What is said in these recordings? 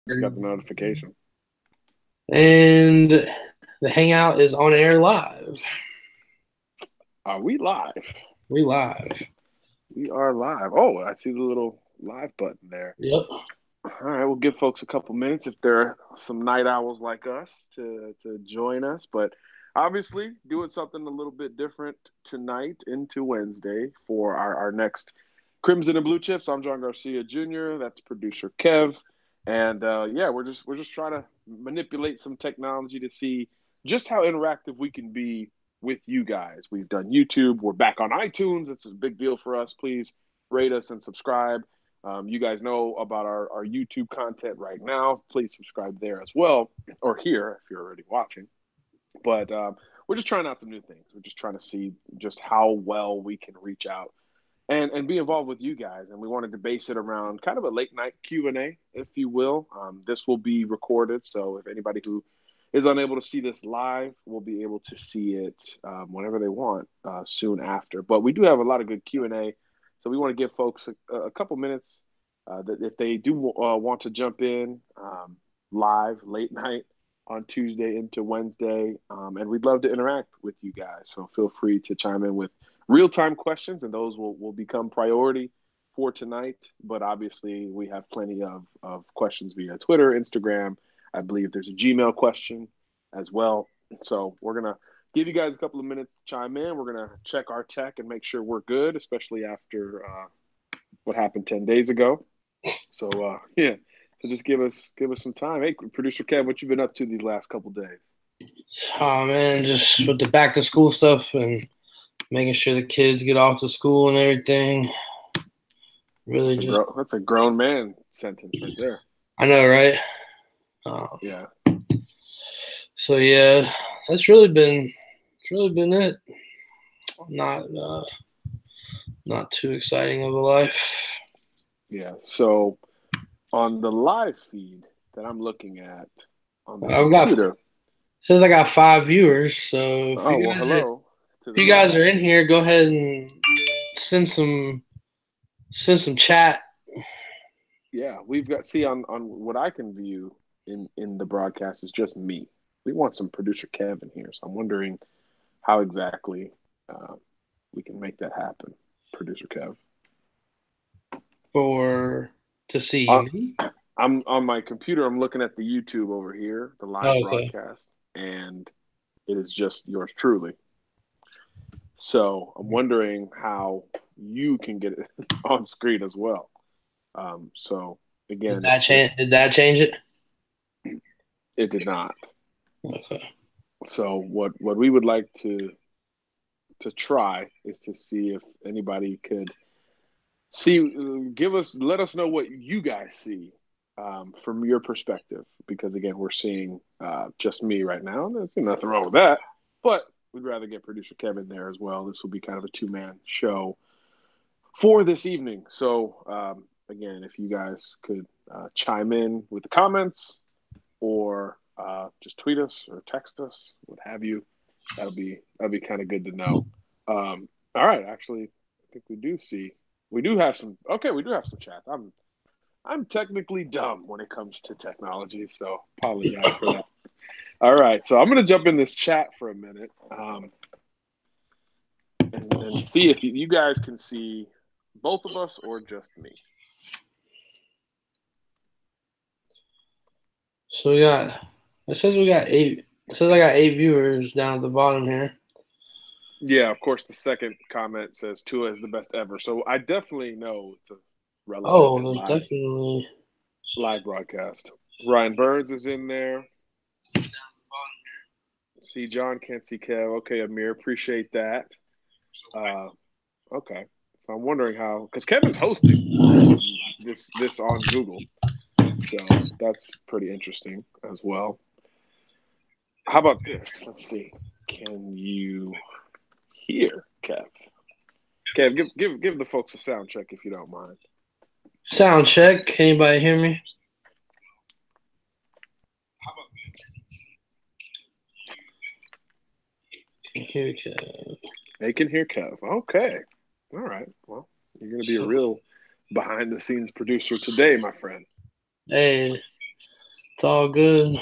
Just got the notification. And the Hangout is on air live. Are we live? We live. We are live. Oh, I see the little live button there. Yep. All right, we'll give folks a couple minutes if they're some night owls like us to join us. But obviously, doing something a little bit different tonight into Wednesday for our next Crimson and Blue Chips. I'm John Garcia Jr. That's producer Kev, and yeah, we're just trying to manipulate some technology to see just how interactive we can be with you guys. We've done YouTube. We're back on iTunes. It's a big deal for us. Please rate us and subscribe. You guys know about our YouTube content right now. Please subscribe there as well, or here if you're already watching. But we're just trying out some new things. We're just trying to see just how well we can reach out and be involved with you guys. And we wanted to base it around kind of a late night Q&A, if you will. This will be recorded, so if anybody who is unable to see this live will be able to see it whenever they want soon after. But we do have a lot of good Q&A, so we want to give folks a couple minutes that if they do want to jump in live late night on Tuesday into Wednesday, and we'd love to interact with you guys. So feel free to chime in with real time questions, and those will become priority for tonight. But obviously, we have plenty of questions via Twitter, Instagram. I believe there's a Gmail question as well. So we're going to give you guys a couple of minutes to chime in. We're going to check our tech and make sure we're good, especially after what happened 10 days ago. So, yeah. So just give us some time. Hey, producer Kev, what you been up to these last couple of days? Oh man, just with the back to school stuff and making sure the kids get off to school and everything. Really just That's a grown man sentence right there. I know, right? Um, Yeah. so yeah, that's really been it. Not not too exciting of a life. Yeah. So on the live feed that I'm looking at on the I've got computer. says I got 5 viewers, so Oh well, hello to if the you guys live. are in here, go ahead and send some send some chat. Yeah, we've got see on what I can view in the broadcast is just me. We want some producer Kevin here, so I'm wondering how exactly uh, we can make that happen, producer Kev. For to see Uh, me. I'm on my computer. I'm looking at the YouTube over here, the live Oh, okay. broadcast, and it is just yours truly. So I'm wondering how you can get it on screen as well. So Did again, that if change? Did that change it? it did not, Okay. so what we would like to try is to see if anybody could see, let us know what you guys see from your perspective. Because again, we're seeing just me right now. There's nothing wrong with that, but we'd rather get producer Kevin there as well. This will be kind of a two-man show for this evening. So again, if you guys could chime in with the comments or just tweet us or text us, what have you, that'll be kind of good to know. All right, actually, I think we do have some. Okay, we do have some chats. I'm technically dumb when it comes to technology, so apologize for that. All right, so I'm gonna jump in this chat for a minute and see if you guys can see both of us or just me. So we got. It says we got eight. It says I got 8 viewers down at the bottom here. Yeah, of course. The second comment says Tua is the best ever, so I definitely know it's a relevant Oh, and there's definitely. live broadcast. Ryan Burns is in there. See John, can't see Kev. Okay, Amir, appreciate that. Uh, okay, so I'm wondering how because Kevin's hosting this on Google, so that's pretty interesting as well. How about this? Let's see. Can you hear Kev? Kev, give the folks a sound check if you don't mind. Sound check. Anybody hear me? Can hear Kev. They can hear Kev. Okay. All right. Well, you're going to be a So, real behind the scenes producer today, my friend. hey, It's all good.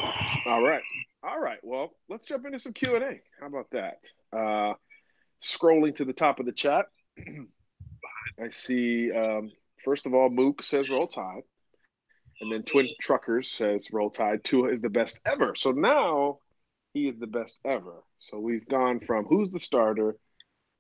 All right. All right. Well, let's jump into some Q&A. How about that? Scrolling to the top of the chat, I see, first of all, Mook says roll tide. And then Twin Truckers says roll tide. Tua is the best ever. So now he is the best ever. So we've gone from who's the starter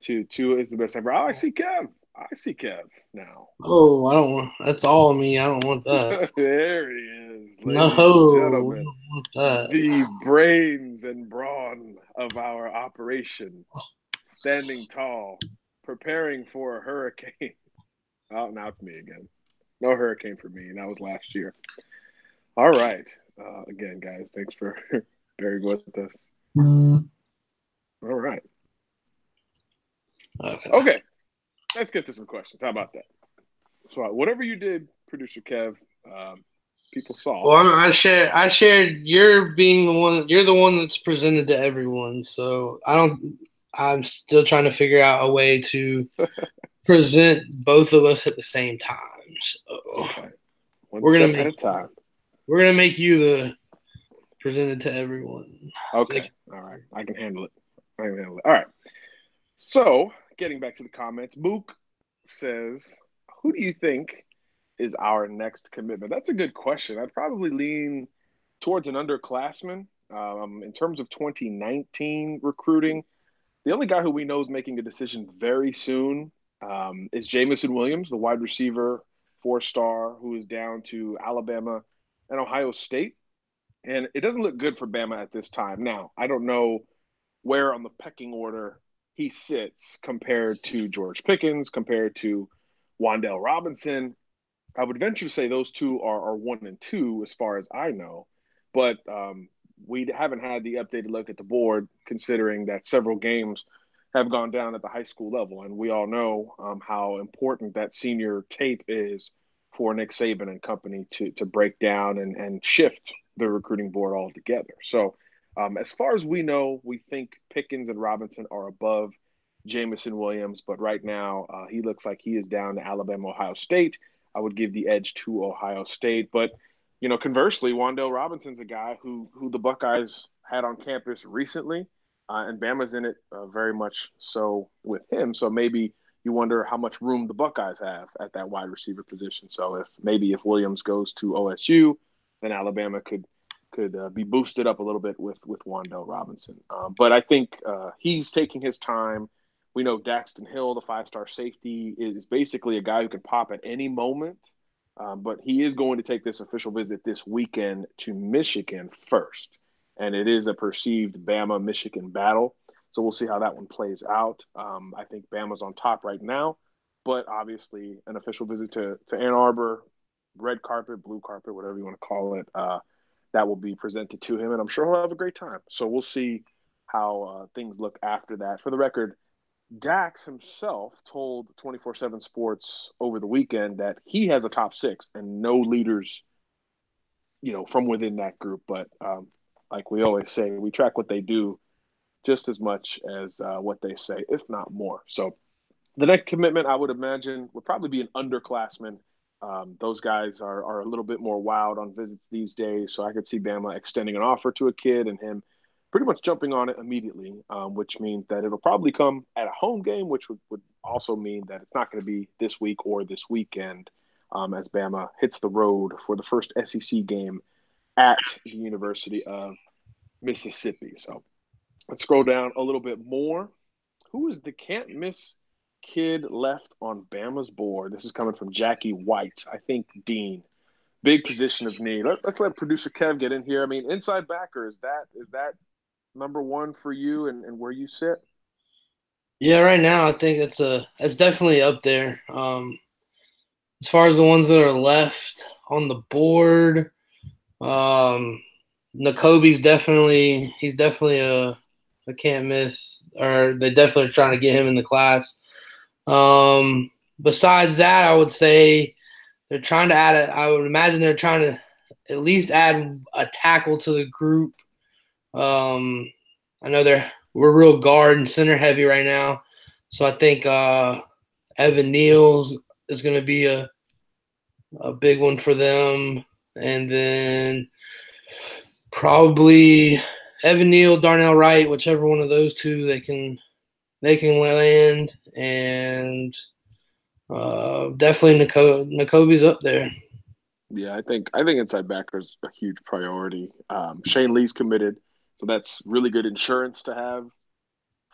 to Tua is the best ever. Oh, I see Kev. I see Kev now. Oh, I don't want. That's all me. I don't want that. There he is, No, ladies and we gentlemen. don't want that. The brains and brawn of our operation, standing tall, preparing for a hurricane. Oh, now it's me again. No hurricane for me. That was last year. All right. Again, guys, thanks for bearing with us. All right. Okay. Let's get to some questions. How about that? So, whatever you did, producer Kev, people saw. Well, I shared. You're being the one. You're the one that's presented to everyone. So I don't. I'm still trying to figure out a way to present both of us at the same time. So Okay. One we're step gonna at a make time. we're gonna make you the presented to everyone. Okay. All right. I can handle it. I can handle it. All right. So, getting back to the comments, Mook says, "Who do you think is our next commitment?" That's a good question. I'd probably lean towards an underclassman. In terms of 2019 recruiting, the only guy who we know is making a decision very soon is Jamison Williams, the wide receiver, 4-star, who is down to Alabama and Ohio State. And it doesn't look good for Bama at this time. Now, I don't know where on the pecking order he sits compared to George Pickens, compared to Wandale Robinson. I would venture to say those two are 1 and 2 as far as I know, but we haven't had the updated look at the board, considering that several games have gone down at the high school level, and we all know how important that senior tape is for Nick Saban and company to break down and shift the recruiting board altogether. So, as far as we know, we think Pickens and Robinson are above Jamison Williams, but right now he looks like he is down to Alabama, Ohio State. I would give the edge to Ohio State. But, conversely, Wandale Robinson's a guy who the Buckeyes had on campus recently, and Bama's in it very much so with him. So maybe you wonder how much room the Buckeyes have at that wide receiver position. So if Williams goes to OSU, then Alabama could be boosted up a little bit with Wandale Robinson. But I think he's taking his time. We know Daxton Hill, the 5-star safety, is basically a guy who can pop at any moment. But he is going to take this official visit this weekend to Michigan first. And it is a perceived Bama-Michigan battle. So we'll see how that one plays out. I think Bama's on top right now. But obviously, an official visit to Ann Arbor, red carpet, blue carpet, whatever you want to call it, that will be presented to him. And I'm sure he'll have a great time. So we'll see how things look after that. For the record, Dax himself told 24/7 Sports over the weekend that he has a top 6 and no leaders, from within that group. But like we always say, we track what they do just as much as what they say, if not more. So the next commitment, I would imagine, would probably be an underclassman. Those guys are a little bit more wild on visits these days. So I could see Bama extending an offer to a kid and him pretty much jumping on it immediately, which means that it'll probably come at a home game, which would also mean that it's not going to be this week or this weekend as Bama hits the road for the first SEC game at the University of Mississippi. So let's scroll down a little bit more. Who is the can't miss kid left on Bama's board? This is coming from Jackie White. I think Dean. Big position of need. Let's let producer Kev get in here. I mean, inside backer, is that number one for you and where you sit? Yeah, right now I think it's definitely up there. As far as the ones that are left on the board, Nakobe's definitely a can't miss, or they definitely are trying to get him in the class. Besides that, I would say they're trying to I would imagine they're trying to at least add a tackle to the group. I know we're real guard and center heavy right now, so I think Evan Neal's is going to be a big one for them, and then Probably Evan Neal, Darnell Wright, whichever one of those two they can land, and definitely Nakobe's up there. Yeah, I think inside backer is a huge priority. Shane Lee's committed, so that's really good insurance to have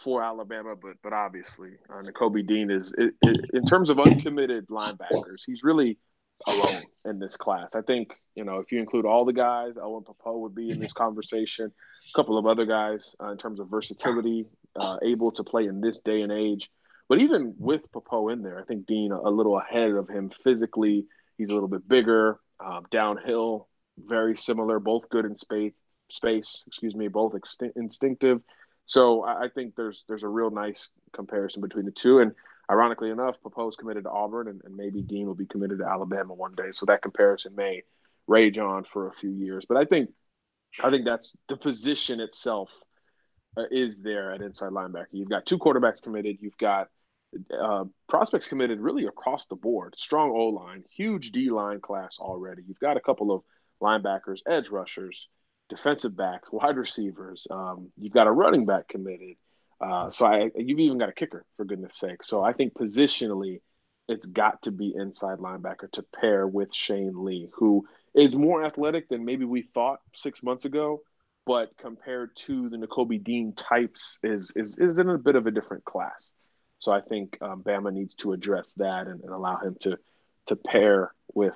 for Alabama. But obviously, Nakobe Dean is in terms of uncommitted linebackers, he's really alone in this class. I think if you include all the guys, Owen Popo would be in this conversation. A couple of other guys in terms of versatility, able to play in this day and age. But even with Popo in there, I think Dean a little ahead of him physically. He's a little bit bigger, downhill, very similar, both good in space. Excuse me, both instinctive. So I think there's a real nice comparison between the two. And ironically enough, Popo's committed to Auburn, and maybe Dean will be committed to Alabama one day. So that comparison may rage on for a few years. But I think that's the position itself is there at inside linebacker. You've got two quarterbacks committed. You've got prospects committed really across the board. Strong O line, huge D line class already. You've got a couple of linebackers, edge rushers, defensive backs, wide receivers. You've got a running back committed. You've even got a kicker, for goodness sake. So I think positionally, it's got to be inside linebacker to pair with Shane Lee, who is more athletic than maybe we thought 6 months ago, but compared to the Nakobe Dean types, is in a bit of a different class. So I think Bama needs to address that and allow him to pair with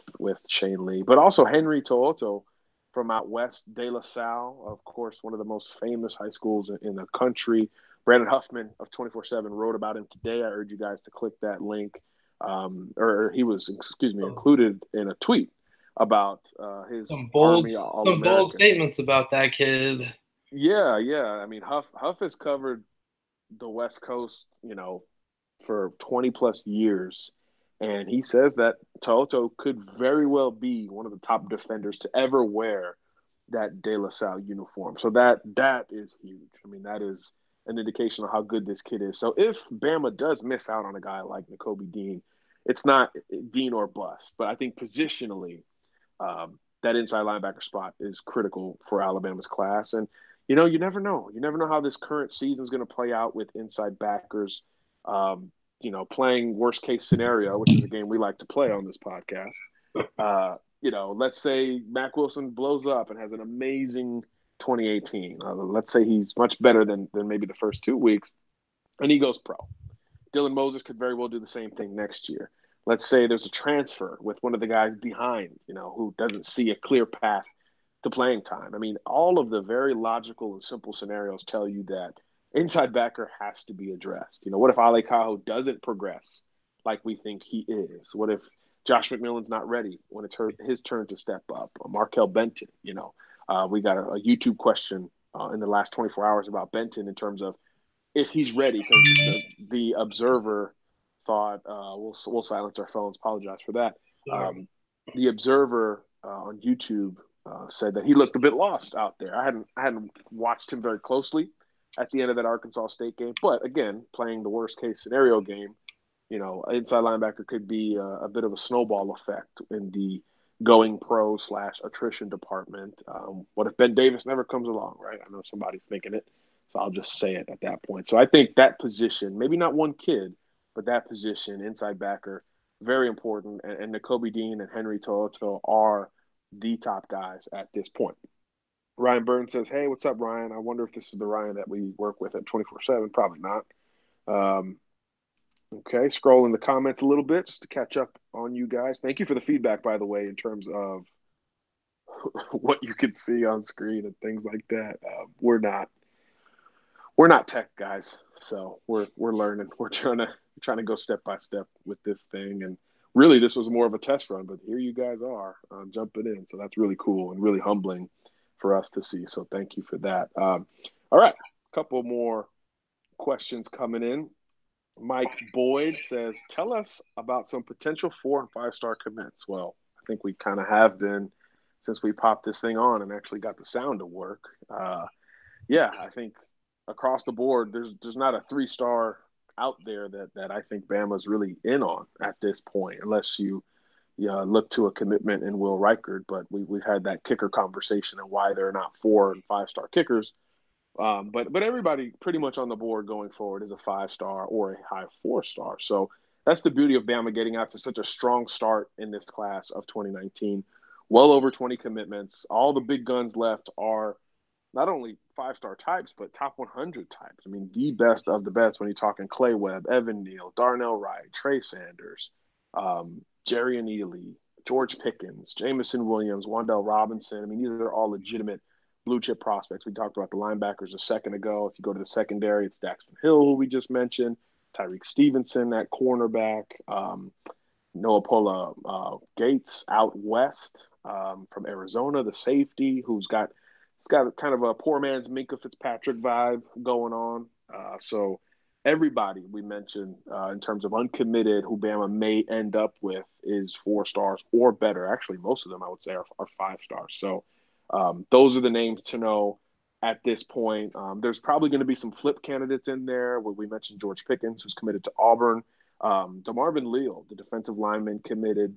Shane Lee, but also Henry To'oto from out west, De La Salle, of course, one of the most famous high schools in the country. Brandon Huffman of 24/7 wrote about him today. I urge you guys to click that link, or he was, excuse me, included in a tweet about his Some Army bold All-American. statements about that kid. Yeah, yeah. I mean, Huff has covered the West Coast, for 20 plus years. And he says that Toto could very well be one of the top defenders to ever wear that De La Salle uniform. So that is huge. I mean, that is an indication of how good this kid is. So if Bama does miss out on a guy like Nakobe Dean, it's not Dean or bust. But I think positionally, that inside linebacker spot is critical for Alabama's class. And you never know. You never know how this current season is going to play out with inside backers. Playing worst case scenario, which is a game we like to play on this podcast. Let's say Mac Wilson blows up and has an amazing 2018. Let's say he's much better than maybe the first 2 weeks, and he goes pro. Dylan Moses could very well do the same thing next year. Let's say there's a transfer with one of the guys behind, who doesn't see a clear path to playing time. I mean, all of the very logical and simple scenarios tell you that inside backer has to be addressed. What if Ale Cajo doesn't progress like we think he is? What if Josh McMillan's not ready when it's his turn to step up? Or Markel Benton, we got a YouTube question in the last 24 hours about Benton in terms of if he's ready, because the observer thought we'll silence our phones. Apologize for that. The observer on YouTube said that he looked a bit lost out there. I hadn't watched him very closely at the end of that Arkansas State game, but again, playing the worst case scenario game, inside linebacker could be a bit of a snowball effect in the going pro / attrition department. What if Ben Davis never comes along, right? I know somebody's thinking it. So I'll just say it at that point. So I think that position, maybe not one kid, but that position, inside backer, very important. And Nakobe Dean and Henry To'oto are the top guys at this point. Ryan Burns says, "Hey, what's up, Ryan? I wonder if this is the Ryan that we work with at 24/7. Probably not." Okay, scrolling the comments a little bit just to catch up on you guys. Thank you for the feedback, by the way, in terms of what you can see on screen and things like that. We're not tech guys, so we're learning. We're trying to go step by step with this thing, and really, this was more of a test run. But here you guys are jumping in, so that's really cool and really humbling for us to see. So thank you for that. All right, a couple more questions coming in. Mike Boyd says, "Tell us about some potential 4 and 5 star commits." Well, I think we kind of have been since we popped this thing on and actually got the sound to work. Yeah, I think across the board, there's not a 3-star out there that I think Bama's really in on at this point, unless you look to a commitment in Will Reichard, but we've had that kicker conversation and why they're not 4 and 5-star kickers. But everybody pretty much on the board going forward is a 5-star or a high 4-star. So that's the beauty of Bama getting out to such a strong start in this class of 2019. Well over 20 commitments. All the big guns left are not only 5-star types, but top 100 types. I mean, the best of the best when you're talking Clay Webb, Evan Neal, Darnell Wright, Trey Sanders, Jerry Neely, George Pickens, Jamison Williams, Wandell Robinson. I mean, these are all legitimate blue chip prospects. We talked about the linebackers a second ago. If you go to the secondary, it's Daxton Hill, who we just mentioned, Tyreek Stevenson, that cornerback, Noah Pola Gates out west from Arizona, the safety, it's got kind of a poor man's Minka Fitzpatrick vibe going on. So everybody we mentioned in terms of uncommitted who Bama may end up with is 4 stars or better. Actually, most of them I would say are 5 stars. So those are the names to know at this point. There's probably going to be some flip candidates in there where we mentioned George Pickens, who's committed to Auburn. DeMarvin Leal, the defensive lineman, committed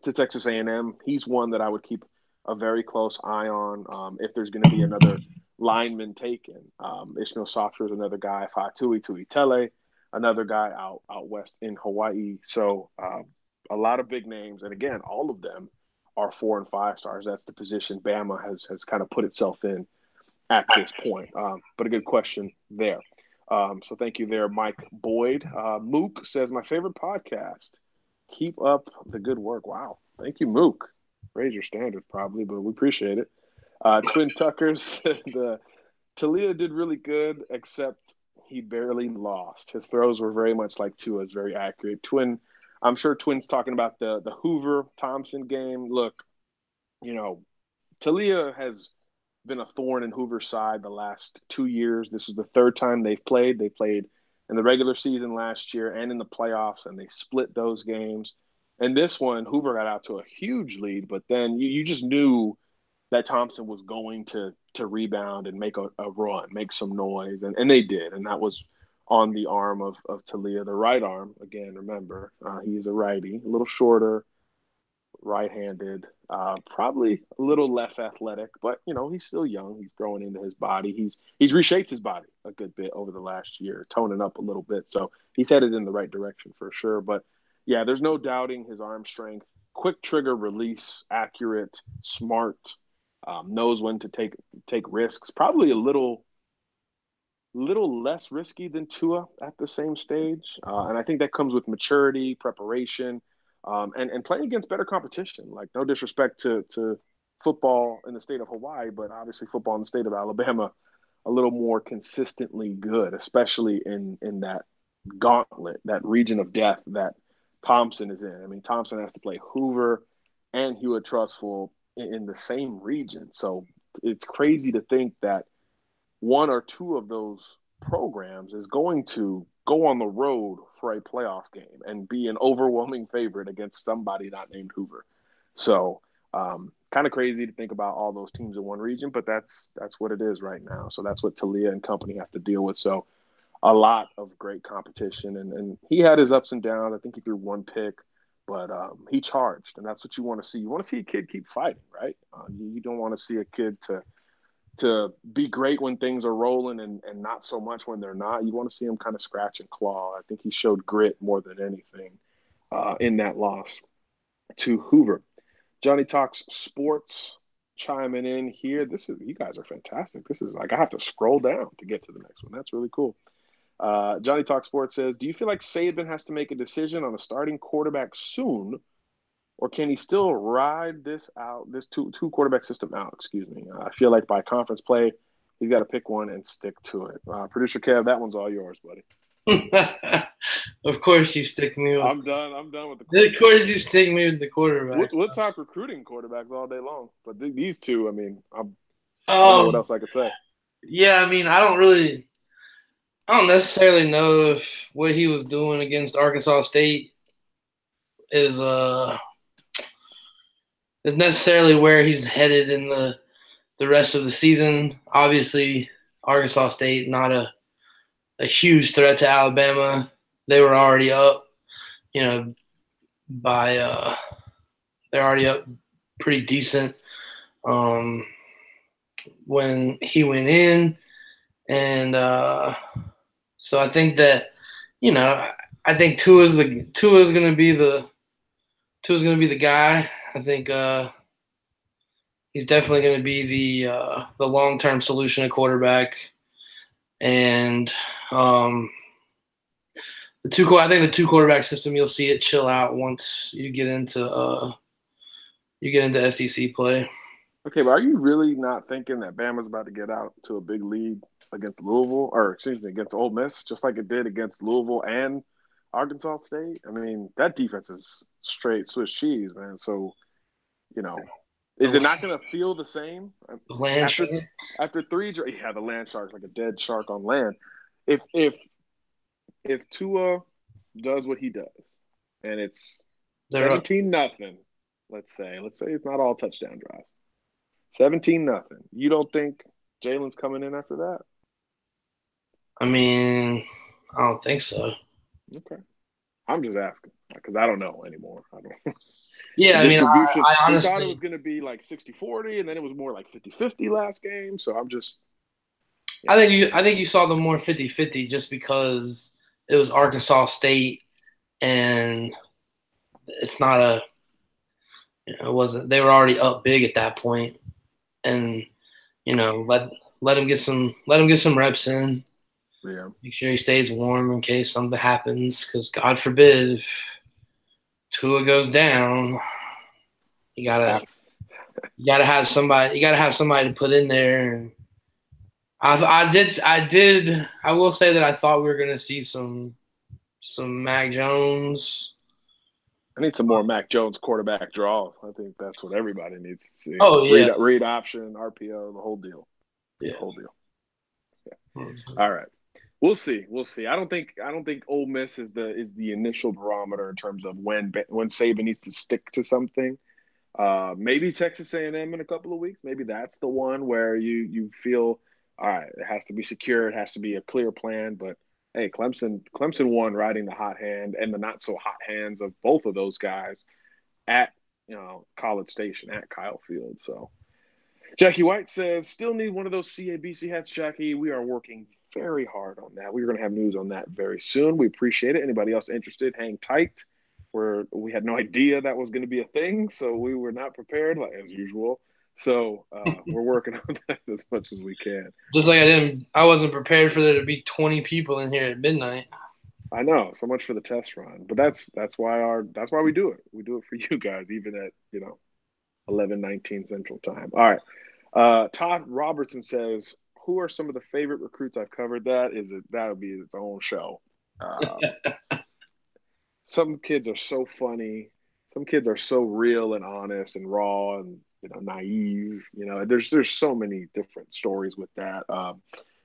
to Texas A&M. He's one that I would keep a very close eye on if there's going to be another lineman taken. Ishmael Sopher is another guy, Fatui Tuitele, another guy out west in Hawaii. So a lot of big names. And again, all of them are 4 and 5 stars. That's the position Bama has kind of put itself in at this point. But a good question there. So thank you there, Mike Boyd. Mook says, my favorite podcast. Keep up the good work. Wow. Thank you, Mook. Raise your standards probably, but we appreciate it. Twin Tuckers, the Talia did really good, except he barely lost. His throws were very much like Tua's, very accurate. I'm sure Twin's talking about the Hoover Thompson game. Look, Talia has been a thorn in Hoover's side the last 2 years. This is the 3rd time they've played. They played in the regular season last year and in the playoffs, and they split those games. And this one, Hoover got out to a huge lead, but then you just knew that Thompson was going to rebound and make a run, make some noise, and they did. And that was on the arm of Talia, the right arm. Again, remember, he's a righty, a little shorter, right-handed, probably a little less athletic, but he's still young. He's growing into his body. He's reshaped his body a good bit over the last year, toning up a little bit. So he's headed in the right direction for sure. But yeah, there's no doubting his arm strength, quick trigger release, accurate, smart, knows when to take risks. Probably a little less risky than Tua at the same stage, and I think that comes with maturity, preparation. And playing against better competition. Like, no disrespect to football in the state of Hawaii, but obviously football in the state of Alabama, a little more consistently good, especially in that gauntlet, that region of death that Thompson is in. I mean, Thompson has to play Hoover and Hewitt Trustful in the same region. So it's crazy to think that one or two of those programs is going to go on the road for a playoff game and be an overwhelming favorite against somebody not named Hoover. So kind of crazy to think about all those teams in one region, but that's what it is right now. So that's what Talia and company have to deal with. So a lot of great competition, and he had his ups and downs. I think he threw one pick, but he charged, and that's what you want to see. You want to see a kid keep fighting, right? You don't want to see a kid to be great when things are rolling and not so much when they're not. You want to see him kind of scratch and claw. I think he showed grit more than anything in that loss to Hoover. Johnny Talks Sports chiming in here. You guys are fantastic. This is like I have to scroll down to get to the next one. That's really cool. Johnny Talk Sports says, do you feel like Saban has to make a decision on a starting quarterback soon, or can he still ride this two quarterback system out? Excuse me. I feel like by conference play, he's got to pick one and stick to it. Producer Kev, that one's all yours, buddy. Of course you stick me with. I'm done with the quarterback. Of course you stick me with the quarterbacks. We'll talk recruiting quarterbacks all day long, but these two, I mean, I don't know what else I could say. Yeah, I mean, I don't necessarily know if what he was doing against Arkansas State is necessarily where he's headed in the rest of the season. Obviously, Arkansas State not a huge threat to Alabama. They were already up, by They're already up pretty decent. Um, when he went in, and so I think that I think Tua's gonna be the guy. I think he's definitely going to be the long term solution at quarterback, and um, I think the two quarterback system you'll see it chill out once you get into SEC play. Okay, but are you really not thinking that Bama's about to get out to a big lead against Louisville, or excuse me, against Ole Miss, just like it did against Louisville and Arkansas State? I mean, that defense is straight Swiss cheese, man. So, you know, is it not going to feel the same The land after shark. yeah, the land shark's like a dead shark on land. If Tua does what he does, and it's They're up. 17-0, let's say it's not all touchdown drives. 17-0. You don't think Jalen's coming in after that? I mean, I don't think so. Okay. I'm just asking because I don't know anymore. I don't. The Yeah, I mean, distribution, I we thought it was honestly, going to be like 60-40, and then it was more like 50-50 last game. So I'm just, I think you saw them more 50-50 just because it was Arkansas State, and it's not a it wasn't. They were already up big at that point, and let him get some reps in. yeah. Make sure he stays warm in case something happens. Because God forbid if Tua goes down, you gotta Af- you gotta have somebody. You gotta have somebody to put in there. And I will say that I thought we were gonna see some Mac Jones. I need some more Mac Jones quarterback draws. I think that's what everybody needs to see. Oh yeah, Read option, RPO, the whole deal. The yeah. whole deal. All right. We'll see. We'll see. I don't think Ole Miss is the initial barometer in terms of when Saban needs to stick to something. Maybe Texas A&M in a couple of weeks. Maybe that's the one where you feel all right. It has to be secure. It has to be a clear plan. But hey, Clemson won riding the hot hand and the not so hot hands of both of those guys at College Station at Kyle Field. So Jackie White says, still need one of those CABC hats, Jackie. We are working very hard on that. We're going to have news on that very soon. We appreciate it. Anybody else interested, hang tight. We had no idea that was going to be a thing, so we were not prepared, like as usual. So we're working on that as much as we can. Just like I wasn't prepared for there to be 20 people in here at midnight. I know, so much for the test run, but that's why we do it. We do it for you guys, even at 11:19 Central Time. All right. Todd Robertson says, "Who are some of the favorite recruits I've covered?" That would be its own show. Some kids are so funny. Some kids are so real and honest and raw and naive. There's so many different stories with that. A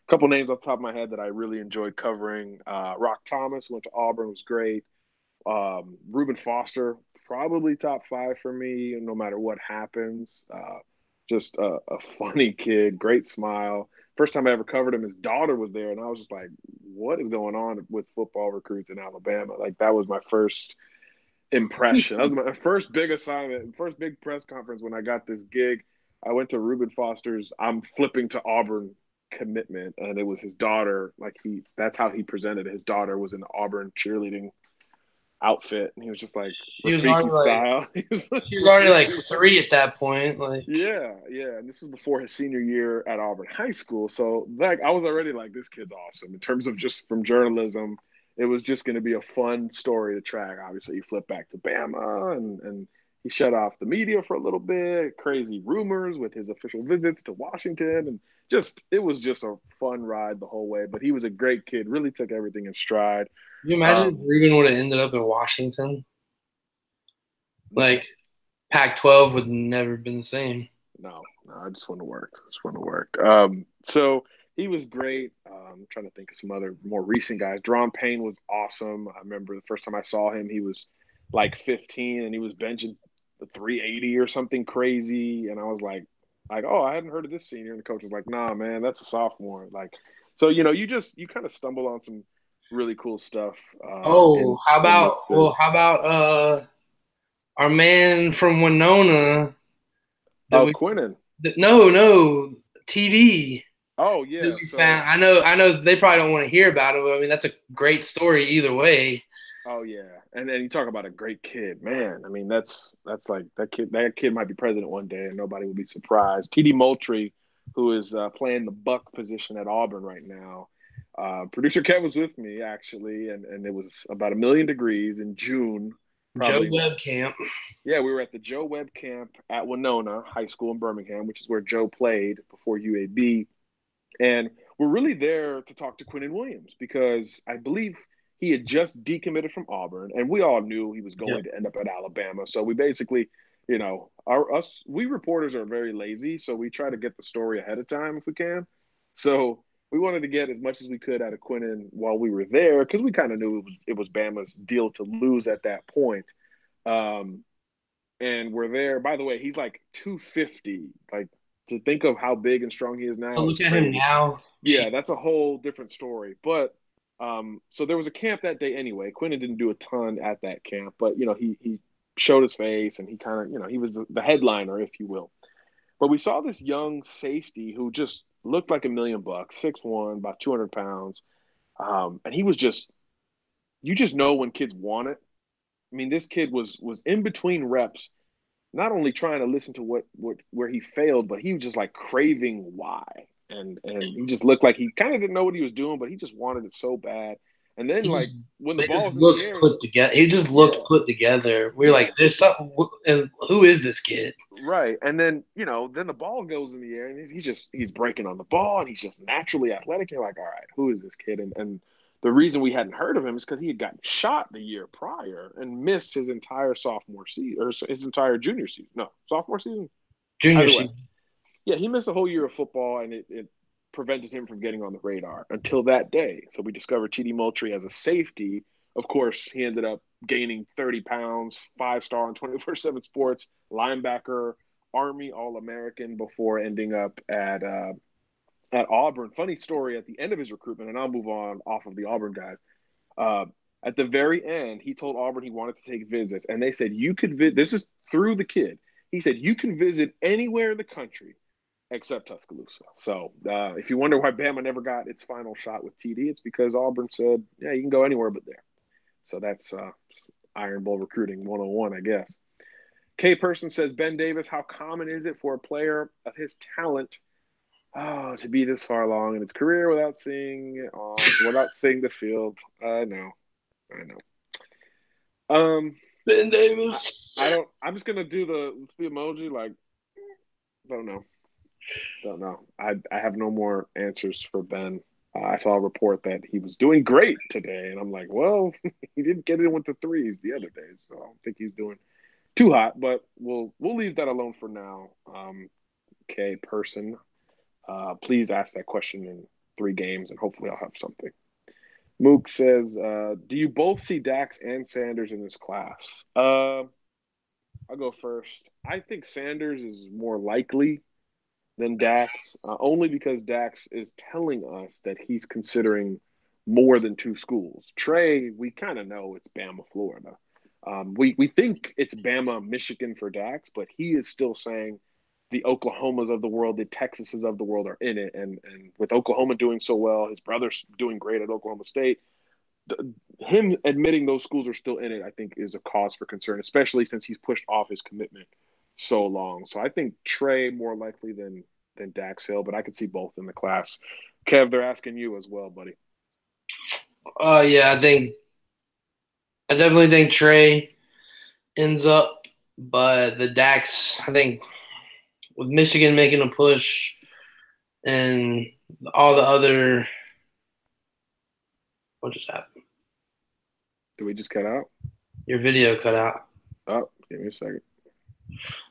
couple names off the top of my head that I really enjoyed covering. Rock Thomas went to Auburn, was great. Reuben Foster, probably top five for me, no matter what happens. Just a funny kid, great smile. First time I ever covered him, his daughter was there, and I was just like, "What is going on with football recruits in Alabama?" Like that was my first impression. That was my first big assignment, first big press conference when I got this gig. I went to Reuben Foster's "I'm flipping to Auburn" commitment, and it was his daughter. That's how he presented it. His daughter was in the Auburn cheerleading outfit, and he was just like She was already Rafiki like style. He was like she was already like Rafiki. 3 at that point. Like Yeah, yeah. And this is before his senior year at Auburn High School. So like I was already like, this kid's awesome. In terms of just from journalism, it was just gonna be a fun story to track. Obviously, he flipped back to Bama and he shut off the media for a little bit, crazy rumors with his official visits to Washington, and just it was just a fun ride the whole way. But he was a great kid, really took everything in stride. can you imagine if Um, Ruben would have ended up in Washington? no, Like Pac-12 would never been the same. no, I just want to work. Just want to work. So he was great. I'm trying to think of some other more recent guys. Deron Payne was awesome. I remember the first time I saw him, he was like 15 and he was benching the 380 or something crazy. And I was like, oh, I hadn't heard of this senior. And the coach was like, nah, man, that's a sophomore. Like, so you kind of stumble on some really cool stuff Oh, in this how about our man from Winona that Oh, we Quinnen. no TD Oh that yeah. we So found. I know they probably don't want to hear about it, but I mean that's a great story either way. oh yeah, and then you talk about a great kid, man. I mean, that's like that kid might be president one day, and nobody will be surprised. TD Moultrie, who is playing the buck position at Auburn right now. Producer Kev was with me actually, and it was about 1,000,000 degrees in June. Joe Probably, Webb camp. yeah, we were at the Joe Webb camp at Winona High School in Birmingham, which is where Joe played before UAB. And we're really there to talk to Quinnen Williams because I believe he had just decommitted from Auburn, and we all knew he was Yep. going to end up at Alabama. So we basically, we reporters are very lazy, so we try to get the story ahead of time if we can. So we wanted to get as much as we could out of Quinnen while we were there because we kind of knew it was Bama's deal to lose at that point. Um, and we're there. By the way, he's like 250. Like to think of how big and strong he is So now is look at him crazy. now. Yeah, that's a whole different story. But so there was a camp that day anyway. Quinnen didn't do a ton at that camp, but he showed his face and he kind of he was the headliner, if you will. But we saw this young safety who just looked like $1,000,000, 6'1", about 200 pounds, and he was just you just know when kids want it. I mean, this kid was in between reps, not only trying to listen to what where he failed, but he was just like craving why. And he just looked like he kind of didn't know what he was doing, but he just wanted it so bad. And then He like just when the they just ball's in the looked air, put together. He just looked yeah, put together. We were yeah, like, "There's something." And who is this kid? right. And then then the ball goes in the air, and he's breaking on the ball, and he's just naturally athletic. You're like, all right, who is this kid? And the reason we hadn't heard of him is because he had gotten shot the year prior and missed his entire sophomore season or his entire junior season. No, sophomore season. Junior Either way, season. yeah, he missed a whole year of football, and it prevented him from getting on the radar until that day. So we discovered TD Moultrie as a safety. Of course, he ended up gaining 30 pounds, 5-star on 24/7 Sports, linebacker, Army All American before ending up at Auburn. Funny story at the end of his recruitment, and I'll move on off of the Auburn guys. Uh, at the very end, he told Auburn he wanted to take visits, and they said you could visit. This is through the kid. He said you can visit anywhere in the country except Tuscaloosa. So if you wonder why Bama never got its final shot with TD, it's because Auburn said, yeah, you can go anywhere but there. So that's Iron Bowl recruiting 101, I guess. K Person says, Ben Davis, how common is it for a player of his talent to be this far along in his career without seeing the field? I know. Ben I, Davis. I don't. I'm just gonna do the emoji. Like, don't know. Don't know. I have no more answers for Ben. I saw a report that he was doing great today, and I'm like, well, he didn't get in with the threes the other days, so I don't think he's doing too hot. But we'll leave that alone for now. Okay, person, please ask that question in 3 games, and hopefully I'll have something. Mook says, "Do you both see Dax and Sanders in this class?" I'll go first. I think Sanders is more likely than Dax, only because Dax is telling us that he's considering more than 2 schools. Trey, we kind of know it's Bama, Florida. We think it's Bama, Michigan for Dax, but he is still saying the Oklahomas of the world, the Texases of the world are in it. And with Oklahoma doing so well, his brother's doing great at Oklahoma State. Him admitting those schools are still in it, I think, is a cause for concern, especially since he's pushed off his commitment so long. So I think Trey more likely than Dax Hill, but I could see both in the class. Kev, they're asking you as well, buddy. Yeah, I definitely think Trey ends up, but the Dax, I think with Michigan making a push and all the other, what just happened? Did we just cut out? Your video cut out. Oh, give me a second.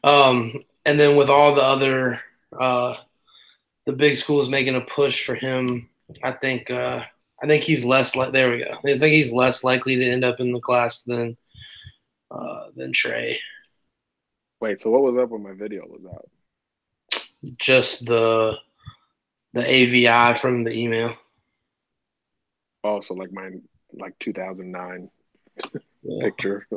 And then with all the other, the big schools making a push for him, I think he's less like. There we go. I think he's less likely to end up in the class than Trey. Wait, so what was up when my video was out? Just the AVI from the email. Oh, so like mine, like 2009. Yeah. picture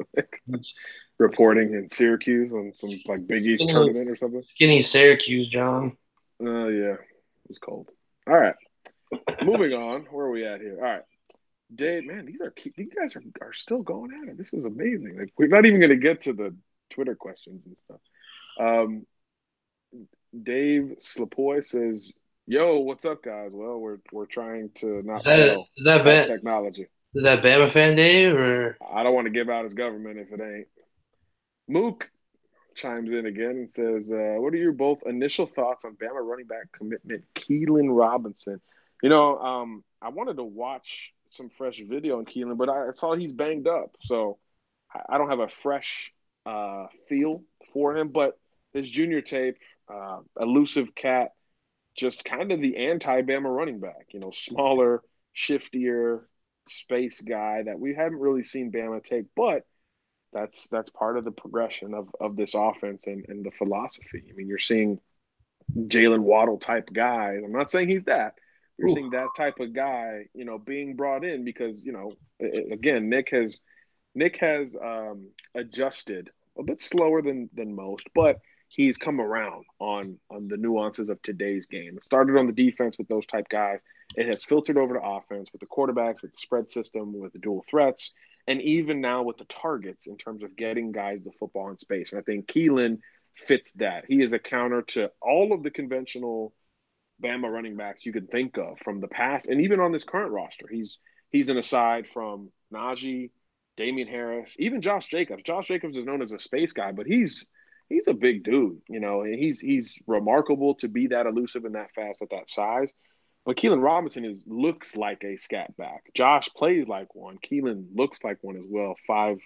reporting in Syracuse on some like Big East Skinny, tournament or something. skinny Syracuse, John. Oh yeah, it was cold. All right, moving on. Where are we at here? All right, Dave. Man, these guys are still going at it. This is amazing. Like we're not even going to get to the Twitter questions and stuff. Um, Dave Slapoy says, "Yo, what's up, guys? Well, we're trying to Is not that fail is that at ba- technology. is that Bama fan Dave or I don't want to give out his government if it ain't." Mook chimes in again and says, "What are your both initial thoughts on Bama running back commitment Keelan Robinson?" I wanted to watch some fresh video on Keelan, but I saw he's banged up, so I don't have a fresh feel for him. But his junior tape, elusive cat, just kind of the anti-Bama running back. Smaller, shiftier, space guy that we haven't really seen Bama take, but that's part of the progression of this offense and the philosophy. I mean, you're seeing Jalen Waddle type guys. I'm not saying he's that. You're Ooh, seeing that type of guy, being brought in because again, Nick has adjusted a bit slower than most, but he's come around on the nuances of today's game. It started on the defense with those type guys. It has filtered over to offense with the quarterbacks, with the spread system, with the dual threats, and even now with the targets in terms of getting guys the football in space. And I think Keelan fits that. He is a counter to all of the conventional Bama running backs you could think of from the past, and even on this current roster, he's an aside from Najee, Damian Harris, even Josh Jacobs. Josh Jacobs is known as a space guy, but he's a big dude, and he's remarkable to be that elusive and that fast at that size. But Keelan Robinson looks like a scat back. Josh plays like one. Keelan looks like one as well. 5'10",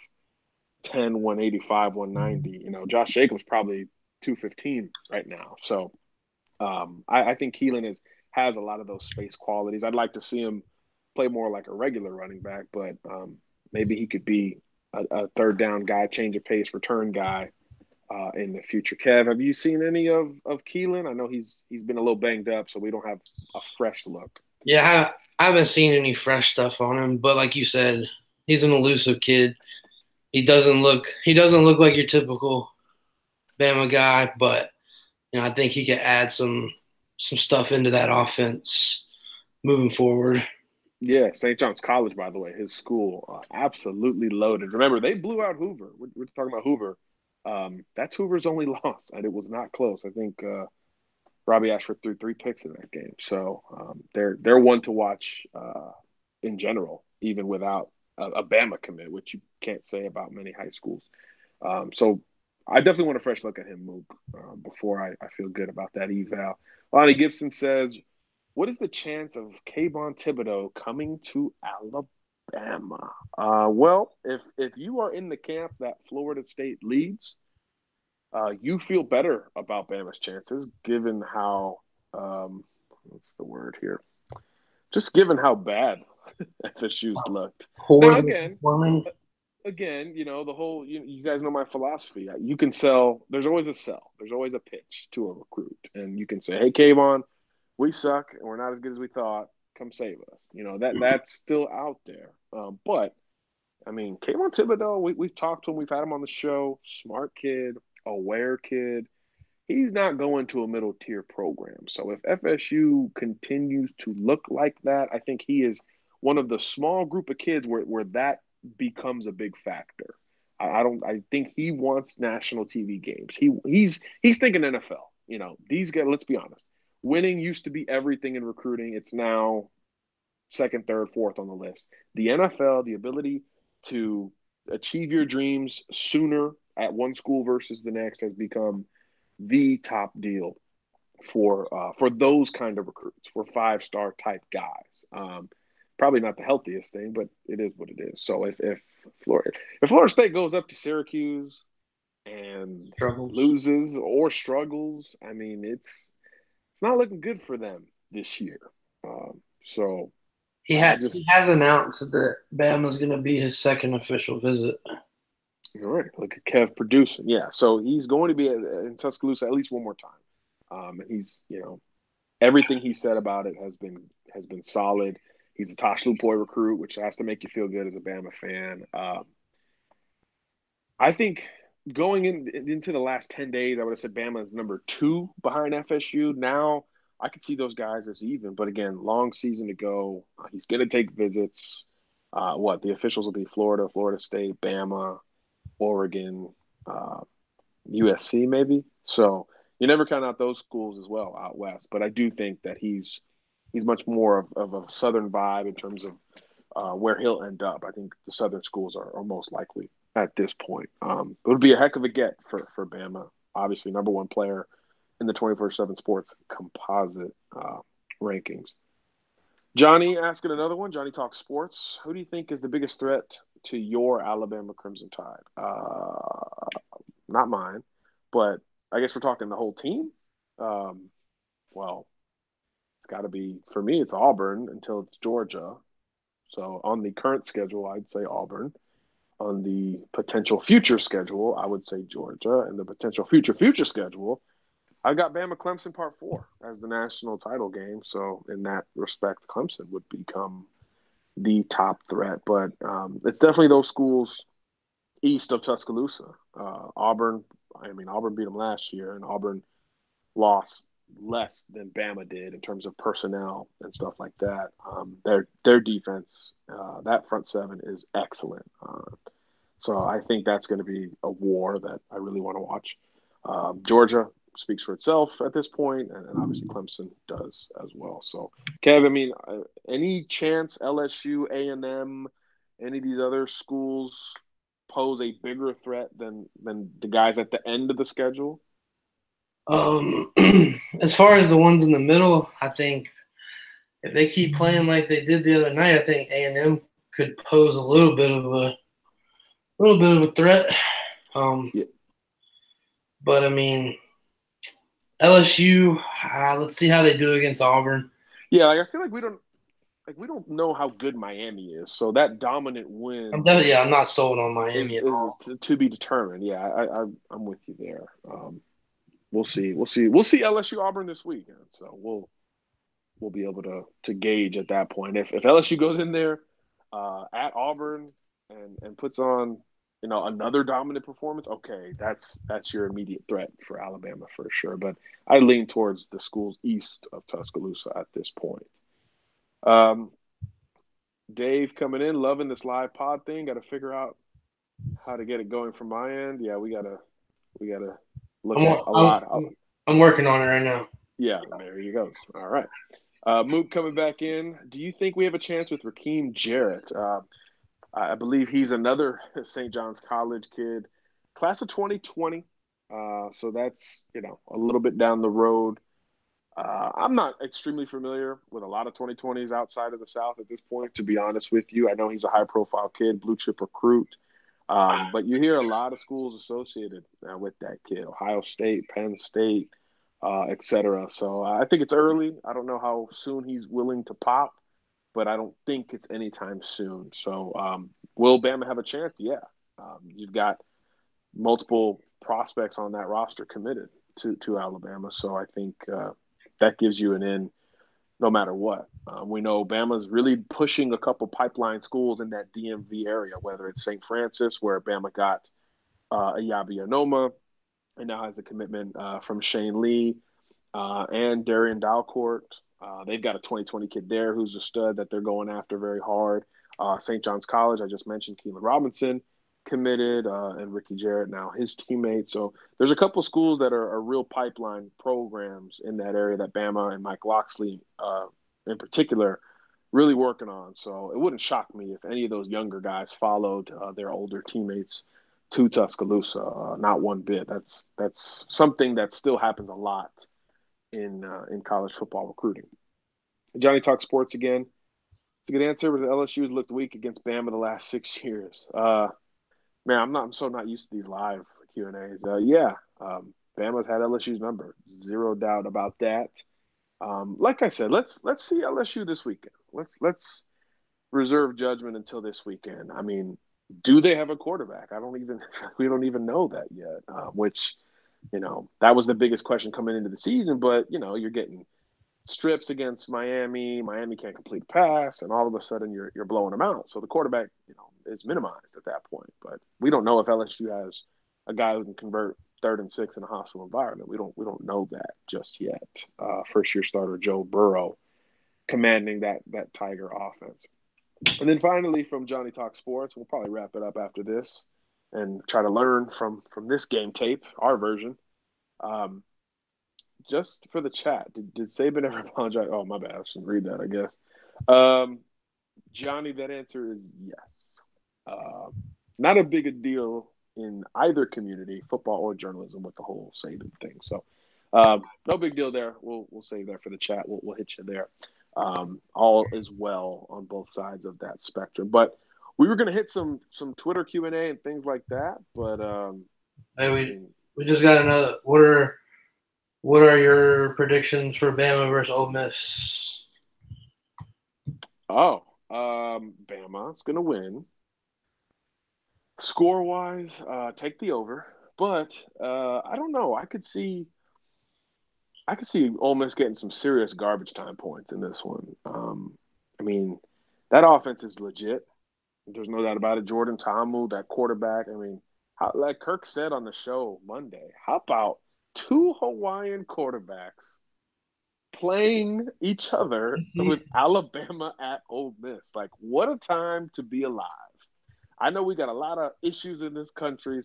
185, 190. Josh Jacobs probably 215 right now. So I think Keelan has a lot of those space qualities. I'd like to see him play more like a regular running back, but maybe he could be a third down guy, change of pace, return guy in the future. Kev, have you seen any of Keelan? I know he's been a little banged up, so we don't have a fresh look. yeah, I haven't seen any fresh stuff on him, but like you said, he's an elusive kid. He doesn't look like your typical Bama guy, but I think he could add some stuff into that offense moving forward. Yeah, St. John's College, by the way, his school, absolutely loaded. Remember, they blew out Hoover. We're talking about Hoover. That's Hoover's only loss, and it was not close. I think Robbie Ashford threw 3 picks in that game. So they're one to watch in general, even without a Bama commit, which you can't say about many high schools. So I definitely want a fresh look at him, Mook, before I feel good about that eval. Lonnie Gibson says, "What is the chance of Kayvon Thibodeau coming to Alabama?" Well, if you are in the camp that Florida State leads, you feel better about Bama's chances, given how what's the word here? Just given how bad FSU's looked. Now, Poorly again, performing. the whole you guys know my philosophy. You can sell. There's always a sell. There's always a pitch to a recruit, and you can say, "Hey, Kayvon, we suck, and we're not as good as we thought. Come save us." That's still out there. But I mean, Kayvon Thibodeau, we've talked to him. We've had him on the show. Smart kid, aware kid. He's not going to a middle tier program. So if FSU continues to look like that, I think he is one of the small group of kids where that becomes a big factor. I think he wants national TV games. He's thinking NFL. These guys, let's be honest. Winning used to be everything in recruiting. It's now second, third, fourth on the list. The NFL, the ability to achieve your dreams sooner at one school versus the next has become the top deal for those kind of recruits, for 5-star type guys. Probably not the healthiest thing, but it is what it is. So if Florida State goes up to Syracuse and Struggles. loses or struggles, I mean it's not looking good for them this year. So He I had just he has announced that Bama's going to be his second official visit. All right, look at Kev producing. Yeah, so he's going to be in Tuscaloosa at least one more time. And he's, everything he said about it has been solid. He's a Tosh Lupoy recruit, which has to make you feel good as a Bama fan. I think going into the last 10 days, I would have said Bama is number two behind FSU. Now I could see those guys as even, but again, long season to go. He's going to take visits. What the officials will be Florida, Florida State, Bama, Oregon, uh, USC, maybe. So you never count out those schools as well out west. But I do think that he's much more of a southern vibe in terms of where he'll end up. I think the southern schools are most likely at this point. It would be a heck of a get for Bama. Obviously, number one player in the 24/7 Sports composite rankings. Johnny asking another one. Johnny talks sports. Who do you think is the biggest threat to your Alabama Crimson Tide? Not mine, but I guess we're talking the whole team. Um, well, it's got to be for me. It's Auburn until it's Georgia. So on the current schedule, I'd say Auburn. On the potential future schedule, I would say Georgia. And the potential future schedule, I got Bama Clemson Part 4 as the national title game. So in that respect, Clemson would become the top threat. But it's definitely those schools east of Tuscaloosa. Auburn, Auburn beat them last year, and Auburn lost less than Bama did in terms of personnel and stuff like that. Their defense, that front seven is excellent. So I think that's going to be a war that I really want to watch. Georgia speaks for itself at this point, and obviously Clemson does as well. So, Kev, any chance LSU, A&M, any of these other schools pose a bigger threat than the guys at the end of the schedule? Um, as far as the ones in the middle, I think if they keep playing like they did the other night, I think A&M could pose a little bit of a threat. Um, Yeah, but I mean, LSU, let's see how they do against Auburn. yeah. Like I feel like we don't know how good Miami is, so that dominant win I'm not sold on Miami is at is all. to be determined. Yeah, I'm with you there. We'll see. We'll see LSU Auburn this weekend, so we'll be able to gauge at that point. If LSU goes in there at Auburn and puts on another dominant performance, okay, that's your immediate threat for Alabama for sure. But I lean towards the schools east of Tuscaloosa at this point. Um, Dave coming in, loving this live pod thing. Got to figure out how to get it going from my end. Yeah, we gotta look I'm at a I'm, lot. I'm working on it right now. Yeah, there you go. All right. Mook coming back in. Do you think we have a chance with Raheem Jarrett? I believe he's another St. John's College kid, class of 2020. So that's a little bit down the road. I'm not extremely familiar with a lot of 2020s outside of the South at this point, to be honest with you. I know he's a high profile kid, blue chip recruit. But you hear a lot of schools associated with that kid: Ohio State, Penn State, etc. So I think it's early. I don't know how soon he's willing to pop, but I don't think it's anytime soon. So will Bama have a chance? Yeah. You've got multiple prospects on that roster committed to Alabama. So I think that gives you an in no matter what. We know Bama's really pushing a couple pipeline schools in that DMV area, whether it's St. Francis, where Bama got Ayabi Anoma, and now has a commitment from Shane Lee and Darian Dalcourt. They've got a 2020 kid there who's a stud that they're going after very hard. St. John's College, I just mentioned Keelan Robinson committed, and Ricky Jarrett now his teammate. So there's a couple schools that are real pipeline programs in that area that Bama and Mike Loxley in particular really working on. So it wouldn't shock me if any of those younger guys followed their older teammates to Tuscaloosa. Not one bit. That's something that still happens a lot in college football recruiting. Johnny talks sports again. It's a good answer, but the LSU's looked weak against Bama the last 6 years. Man, I'm so not used to these live Q and A's. Yeah, Bama's had LSU's number, zero doubt about that. Like I said, let's see LSU this weekend. Let's reserve judgment until this weekend. I mean, do they have a quarterback? We don't even know that yet. Which that was the biggest question coming into the season. But you're getting strips against Miami. Miami can't complete a pass, and all of a sudden you're blowing them out. So the quarterback, is minimized at that point. But we don't know if LSU has a guy who can convert 3rd and 6 in a hostile environment. We don't know that just yet. First year starter Joe Burrow commanding that Tiger offense. And then finally from Johnny Talk Sports, we'll probably wrap it up after this and try to learn from this game tape, our version. Um, just for the chat, did Saban ever apologize? Oh, my bad. I shouldn't read that, I guess. Um, Johnny, that answer is yes. Uh, Not a big a deal in either community, football or journalism, with the whole Saban thing. So, no big deal there. We'll save that for the chat. We'll hit you there. All is well on both sides of that spectrum. But we were going to hit some Twitter Q&A and things like that. But Hey, I we mean, we just got another. What are your predictions for Bama versus Ole Miss? Bama's going to win. Score wise, take the over. But I don't know. I could see Ole Miss getting some serious garbage time points in this one. I mean, that offense is legit. There's no doubt about it. Jordan Ta'amu, that quarterback. I mean, like Kirk said on the show Monday, how about two Hawaiian quarterbacks playing each other with Alabama at Ole Miss? Like, what a time to be alive. I know we got a lot of issues in this country,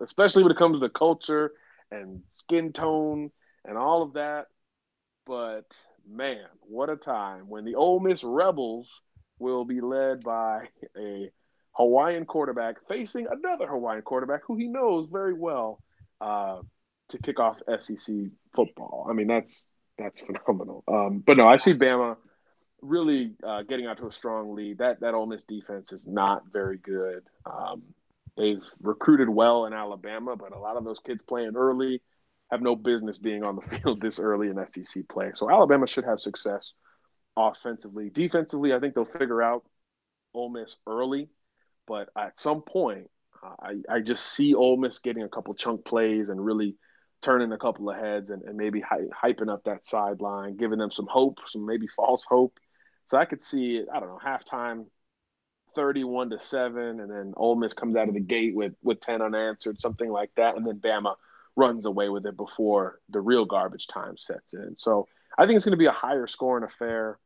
especially when it comes to culture and skin tone and all of that. But man, what a time when the Ole Miss Rebels will be led by a Hawaiian quarterback facing another Hawaiian quarterback who he knows very well uh, to kick off SEC football. I mean, that's phenomenal. But no, I see Bama really getting out to a strong lead. That Ole Miss defense is not very good. They've recruited well in Alabama, but a lot of those kids playing early have no business being on the field this early in SEC play. So Alabama should have success offensively. Defensively, I think they'll figure out Ole Miss early, but at some point, I just see Ole Miss getting a couple chunk plays and really turning a couple of heads and maybe hyping up that sideline, giving them some hope, some maybe false hope. So I could see it, I don't know, halftime 31-7, and then Ole Miss comes out of the gate with 10 unanswered, something like that, and then Bama runs away with it before the real garbage time sets in. So I think it's going to be a higher scoring affair.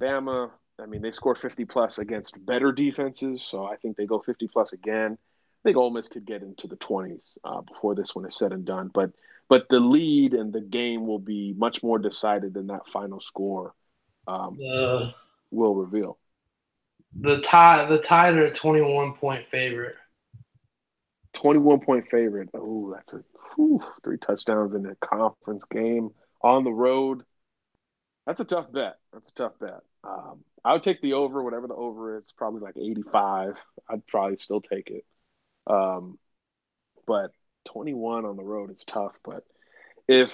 Bama, I mean, they scored 50 plus against better defenses, so I think they go 50 plus again. I think Ole Miss could get into the 20s before this one is said and done. But the lead and the game will be much more decided than that final score um, The will reveal. the Tide are a 21-point favorite. 21-point favorite. Oh, that's a 3 touchdowns in a conference game on the road. That's a tough bet. I would take the over, whatever the over is, probably like 85. I'd probably still take it. Um, but 21 on the road is tough. But if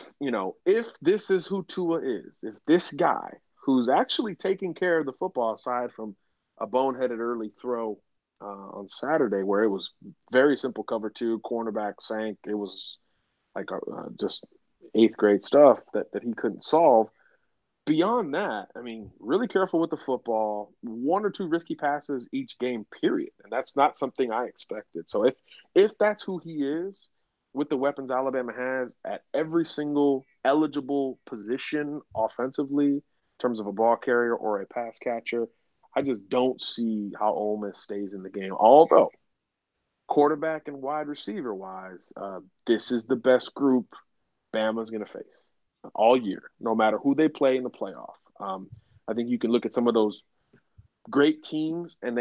this is who Tua is, if this guy who's actually taking care of the football aside from a boneheaded early throw on Saturday where it was very simple cover two, cornerback sank, it was like just eighth grade stuff that he couldn't solve. Beyond that, I mean, really careful with the football, one or two risky passes each game, period. And that's not something I expected. So if that's who he is, with the weapons Alabama has at every single eligible position offensively, in terms of a ball carrier or a pass catcher, I just don't see how Ole Miss stays in the game. Although quarterback and wide receiver wise, this is the best group Bama's going to face all year, no matter who they play in the playoff. I think you can look at some of those great teams, and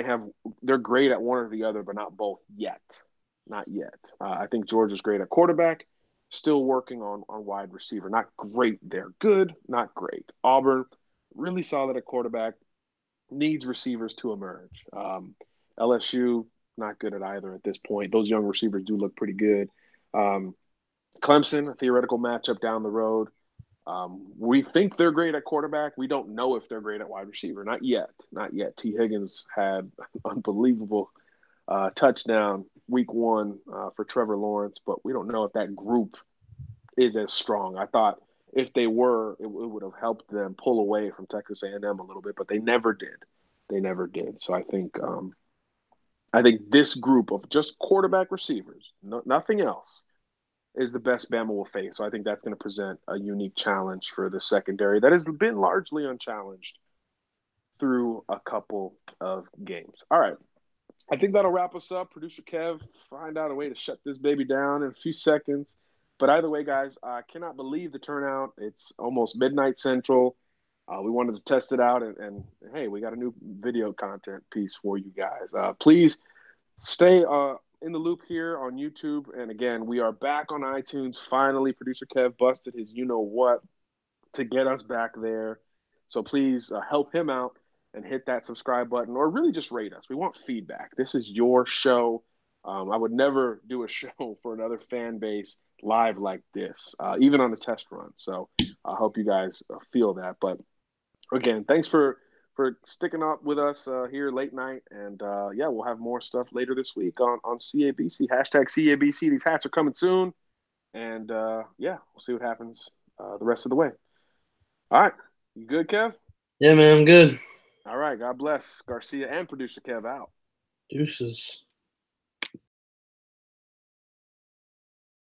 they're great at one or the other, but not both yet. Not yet. I think Georgia's great at quarterback, still working on wide receiver. Not great. They're good, not great. Auburn, really solid at quarterback, needs receivers to emerge. LSU, not good at either at this point. Those young receivers do look pretty good. Um, Clemson, a theoretical matchup down the road. We think they're great at quarterback. We don't know if they're great at wide receiver. Not yet. Not yet. T. Higgins had an unbelievable touchdown week one for Trevor Lawrence, but we don't know if that group is as strong. I thought if they were, it would have helped them pull away from Texas A&M a little bit, but they never did. They never did. So I think I think this group of just quarterback receivers, nothing else, is the best Bama will face. So I think that's going to present a unique challenge for the secondary that has been largely unchallenged through a couple of games. All right. I think that'll wrap us up. Producer Kev, find out a way to shut this baby down in a few seconds. But either way, guys, I cannot believe the turnout. It's almost midnight central. We wanted to test it out, and hey, we got a new video content piece for you guys. Please stay in the loop here on YouTube. And again, we are back on iTunes. Finally, producer Kev busted his you know what to get us back there. So please help him out and hit that subscribe button, or really just rate us. We want feedback. This is your show. I would never do a show for another fan base live like this, even on a test run. So I hope you guys feel that. But again, thanks for sticking up with us here late night. And yeah, we'll have more stuff later this week on CABC. Hashtag CABC. These hats are coming soon. And yeah, we'll see what happens the rest of the way. All right. You good, Kev? Yeah, man, I'm good. All right. God bless Garcia and producer Kev out. Deuces.